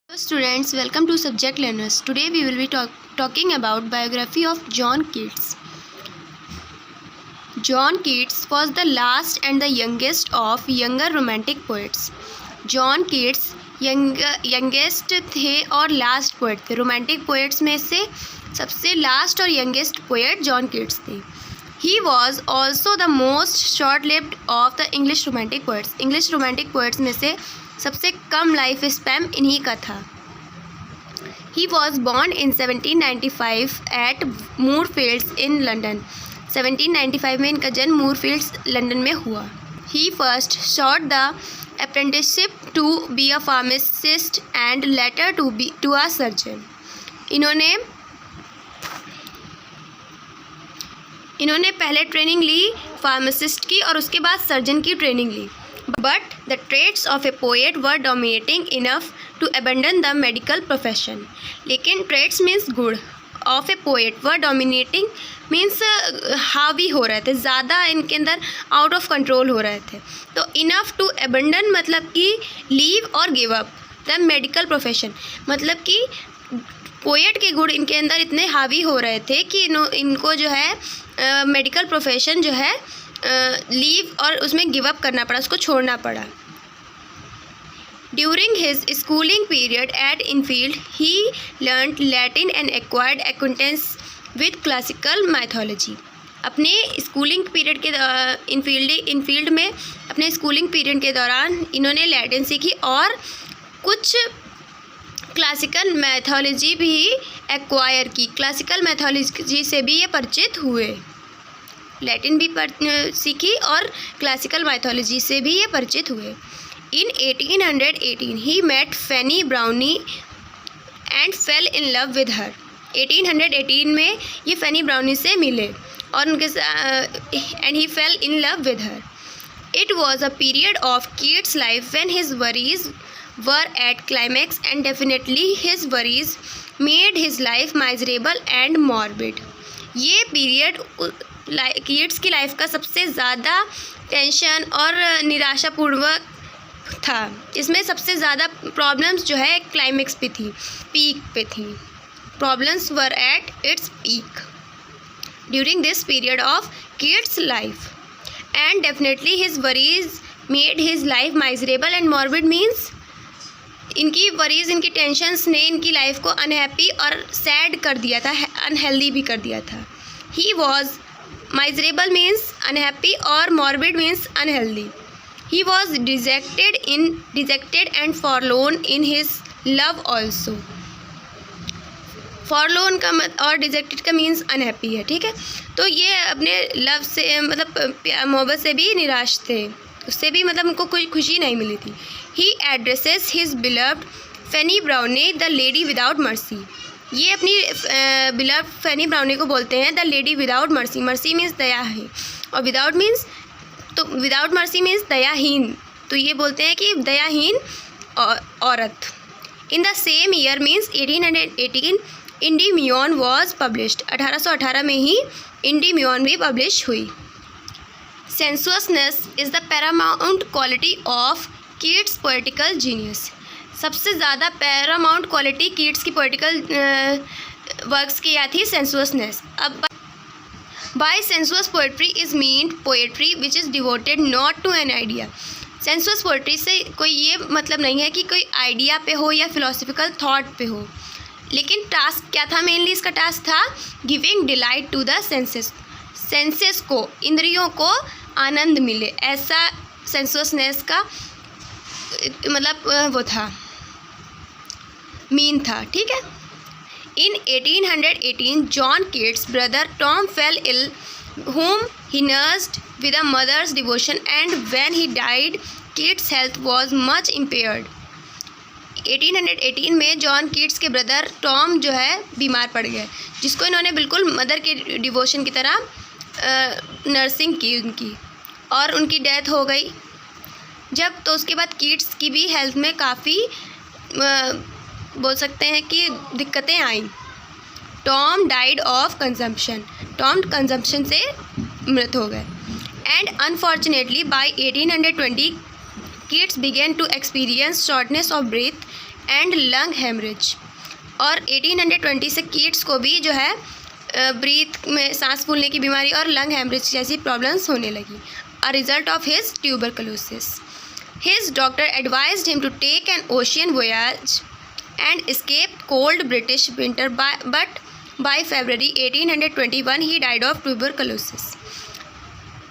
Hello students, welcome to Subject Learners. Today we will be talking about biography of John Keats. John Keats was the last and the youngest of younger romantic poets. John Keats youngest थे और last poet थे. Romantic poets में से सबसे last और youngest poet John Keats थे. He was also the most short-lived of the English romantic poets. English romantic poets में से सबसे कम लाइफ स्पैन इन्हीं का था. He was born in 1795 at Moorfields in London. 1795 में इनका जन्म मूरफील्ड्स लंदन में हुआ. He first sought the apprenticeship to be a pharmacist and later to a surgeon. इन्होंने पहले ट्रेनिंग ली फार्मासिस्ट की और उसके बाद सर्जन की ट्रेनिंग ली. But the traits of a poet were dominating enough to abandon the medical profession. लेकिन traits means गुण of a poet were dominating means हावी हो रहे थे, ज़्यादा इनके अंदर आउट ऑफ कंट्रोल हो रहे थे. तो enough to abandon मतलब कि लीव और give up the medical profession, मतलब कि पोएट के गुण इनके अंदर इतने हावी हो रहे थे कि इनको जो है मेडिकल प्रोफेशन जो है लीव और उसमें गिव अप करना पड़ा, उसको छोड़ना पड़ा. During his schooling period at Enfield he learn Latin and acquired acquaintance with classical mythology. अपने स्कूलिंग पीरियड के इनफील्ड में अपने स्कूलिंग पीरियड के दौरान इन्होंने लैटिन सीखी और कुछ क्लासिकल मैथोलॉजी भी एक्वायर की. क्लासिकल मैथोलॉजी से भी ये परिचित हुए. लैटिन भी सीखी और क्लासिकल माइथोलॉजी से भी ये परिचित हुए. In 1818 he met Fanny Brawne and fell in love with her. 1818 में ये फैनी ब्राउनी से मिले और उनके and he fell in love with her. It was a period of Keats life when his worries were at climax and definitely his worries made his life miserable and morbid. ये period Keats की life का सबसे ज़्यादा tension और निराशापूर्वक था. इसमें सबसे ज़्यादा प्रॉब्लम्स जो है क्लाइमेक्स पे थी, पीक पे थी. Problems were at its peak during this period of Keats life and definitely his worries made his life miserable and morbid means इनकी वरीज, इनकी टेंशन्स ने इनकी लाइफ को अनहैप्पी और सैड कर दिया था, अनहेल्दी भी कर दिया था. He was miserable means unhappy और morbid means unhealthy. He was dejected and forlorn in his love also. forlorn का और dejected का means unhappy है, ठीक है. तो ये अपने लव से मतलब मोहब्बत से भी निराश थे, उससे भी मतलब उनको कोई खुशी नहीं मिली थी. He addresses his beloved Fanny Browne the lady without mercy. ये अपनी बिलव फैनी ब्राउनी को बोलते हैं the lady without mercy. Mercy means दया है और विदाउट मीन्स तो विदाउट मर्सी मीन्स दयाहीन. तो ये बोलते हैं कि दयाहीन औरत. In the same year means 1818 Endymion was published. 1818 में ही इंडीमियन भी पब्लिश हुई. Sensuousness is the paramount quality of Keats poetical genius. सबसे ज़्यादा पैरामाउंट क्वालिटी कीट्स की पोएटिकल वर्क्स की थी सेंसुअसनेस. अब by sensuous poetry is meant poetry which is devoted not to an idea. Sensuous poetry से कोई ये मतलब नहीं है कि कोई आइडिया पे हो या फिलोसफिकल थॉट पे हो. लेकिन टास्क क्या था, मेनली इसका टास्क था giving delight to the senses. Senses को, इंद्रियों को आनंद मिले, ऐसा सेंसुअसनेस का मतलब वो था, मीन था, ठीक है. In 1818 John Keats brother Tom fell ill whom he nursed with a mother's devotion and when he died Keats health was much impaired. 1818 में जॉन कीट्स के ब्रदर टॉम जो है बीमार पड़ गए, जिसको इन्होंने बिल्कुल मदर के डिवोशन की तरह नर्सिंग की उनकी, और उनकी डेथ हो गई जब. तो उसके बाद कीट्स की भी हेल्थ में काफ़ी बोल सकते हैं कि दिक्कतें आईं. Tom died of consumption. Tom consumption से मृत हो गए. And unfortunately by 1820 Keats began to experience shortness of breath and lung haemorrhage. और 1820 से कीट्स को भी जो है ब्रीथ में सांस फूलने की बीमारी और लंग हेमरेज जैसी प्रॉब्लम्स होने लगी, a result of his tuberculosis. His doctor advised him to take an ocean voyage and escaped cold British winter, but by February 1821 he died of tuberculosis.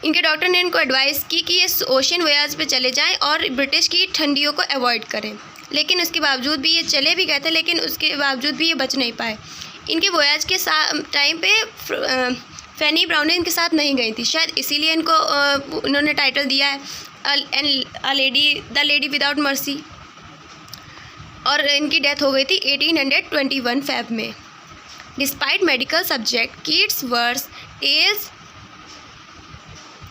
इनके डॉक्टर ने इनको एडवाइस की कि ये ocean voyage पे चले जाएं और ब्रिटिश की ठंडियों को अवॉइड करें, लेकिन उसके बावजूद भी ये चले भी गए थे, लेकिन उसके बावजूद भी ये बच नहीं पाए। इनके वोयाज के टाइम पे फैनी ब्राउन इनके साथ नहीं गई थी, शायद इसीलिए इनको उन्होंने टाइटल दिया है द लेडी विदाउट मर्सी। और इनकी डेथ हो गई थी 1821 फेब में। Despite medical subject, Keats verse tales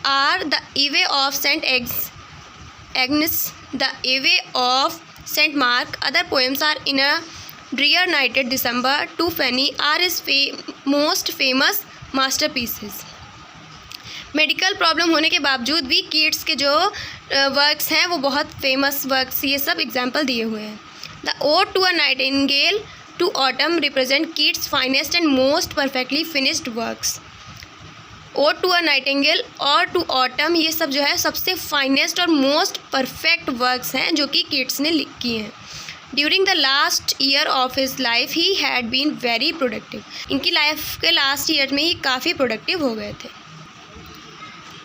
are the Eve of Saint Agnes, the Eve of Saint Mark, other poems are in a drear night at December to Fanny are is most famous masterpieces. Medical problem होने के बावजूद भी Keats के जो works हैं वो बहुत famous works, ये सब एग्जाम्पल दिए हुए हैं। The Ode to a Nightingale to Autumn represent Keats' finest and most perfectly finished works. Ode to a Nightingale और to Autumn ये सब जो है सबसे फाइनेस्ट और मोस्ट परफेक्ट वर्क्स हैं जो कि कीट्स ने किए हैं। During the last year of his life he had been very productive. इनकी लाइफ के लास्ट ईयर में ही काफ़ी प्रोडक्टिव हो गए थे।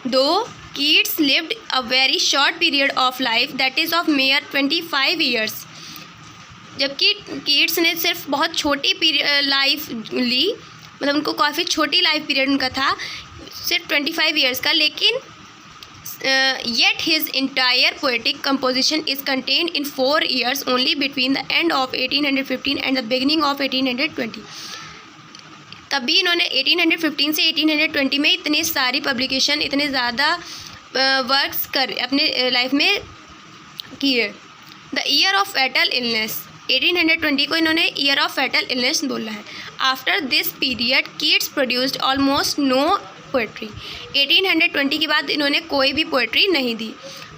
दो Keats lived a very short period of life that is of mere 25 years, जबकि कीट्स ने सिर्फ बहुत छोटी लाइफ ली, मतलब उनको काफ़ी छोटी लाइफ पीरियड उनका था, सिर्फ 25 ईयर्स का, लेकिन yet his entire poetic composition is contained in 4 years only between the end of 1815 and the beginning of 1820। तभी इन्होंने 1815 से 1820 में इतनी सारी पब्लिकेशन, इतने ज़्यादा वर्क्स अपने लाइफ में किए। The year of fatal illness, 1820 को इन्होंने ईयर ऑफ फैटल इलनेस बोला है। After this period Keats produced almost no poetry. 1820 के बाद इन्होंने कोई भी पोएट्री नहीं दी।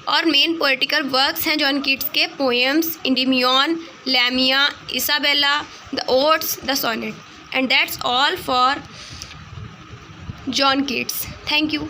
और मेन पोएटिकल वर्क्स हैं जॉन कीट्स के poems Endymion, Lamia, Isabella, the odes, the sonnet. And that's all for John Keats. Thank you.